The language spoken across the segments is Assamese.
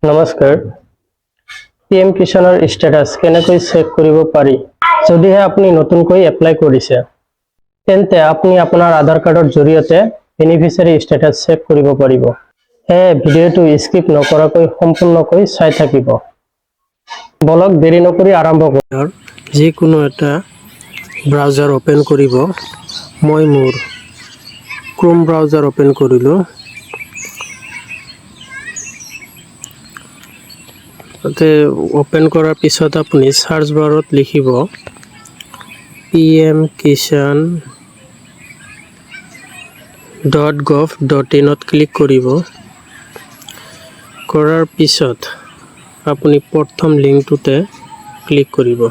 নমস্কাৰ PM কিষাণৰ ষ্টেটাস কেনেকৈ চেক কৰিব পাৰি যদিহে আপুনি নতুনকৈ এপ্লাই কৰিছে তেন্তে আপুনি আপোনাৰ আধাৰ কাৰ্ডৰ জৰিয়তে বেনিফিচিয়াৰী ষ্টেটাস চেক কৰিব পাৰিব ভিডিঅ'টো স্কিপ নকৰাকৈ সম্পূৰ্ণকৈ চাই থাকিব বলক দেৰি নকৰি আৰম্ভ কৰোঁ যিকোনো এটা ব্ৰাউজাৰ ওপেন কৰিব মই মোৰ ক্ৰোম ব্ৰাউজাৰ ওপেন কৰিলোঁ ওপেন কৰাৰ পিছত আপুনি সাৰ্চ বাৰত লিখিব pmkishan.gov.in ত ক্লিক কৰিব কৰাৰ পিছত আপুনি প্ৰথম লিংকটোতে ক্লিক কৰিব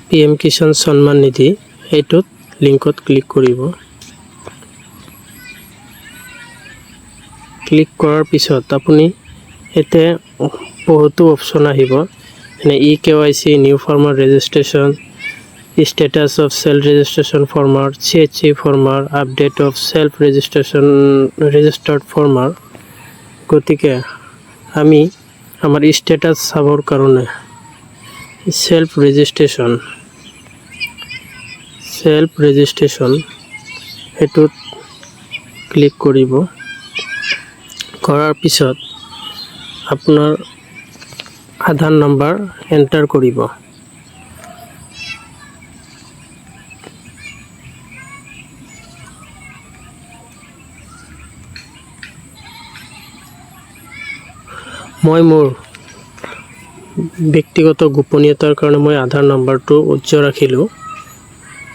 PM কিষাণ সন্মান নিধি এইটোত লিংকত ক্লিক কৰিব ক্লিক কৰাৰ পিছত আপুনি এতে বহুতো অপচন আহিব এনে eKYC new farmer registration status of self registration farmer CHC farmer update of self registration registered farmer গতিকে আমি আমাৰ স্ট্যাটাস চাবৰ কাৰণে self registration এটোত ক্লিক কৰিব কৰাৰ পিছত আপোনাৰ আধাৰ নম্বৰ এন্টাৰ কৰিব মই মোৰ ব্যক্তিগত গোপনীয়তাৰ কাৰণে মই আধাৰ নম্বৰটো উজ্জ্ব ৰাখিলোঁ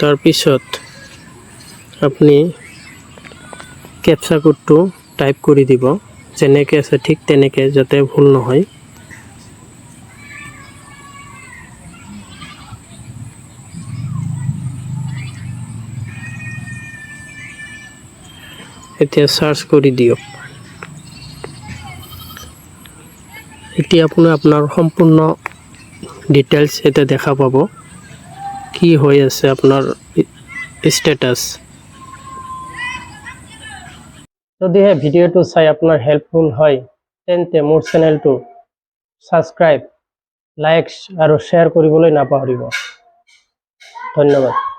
তাৰ পিছত আপুনি ক্যাপচা কোডটো টাইপ কৰি দিব যেনেকৈ আছে ঠিক তেনেকৈ যাতে ভুল নহয় এতিয়া সাৰ্চ কৰি দিয়ক এতিয়া আপুনি আপোনাৰ সম্পূৰ্ণ ডিটেইলছ এটা দেখা পাব কি হৈ আছে আপোনাৰ স্ট্যাটাস যদিহে ভিডিঅ'টো চাই আপোনাৰ হেল্পফুল হয় তেন্তে মোৰ চেনেলটো সাবস্ক্ৰাইব লাইক আৰু শ্বেয়াৰ কৰিবলৈ নাপাহৰিব ধন্যবাদ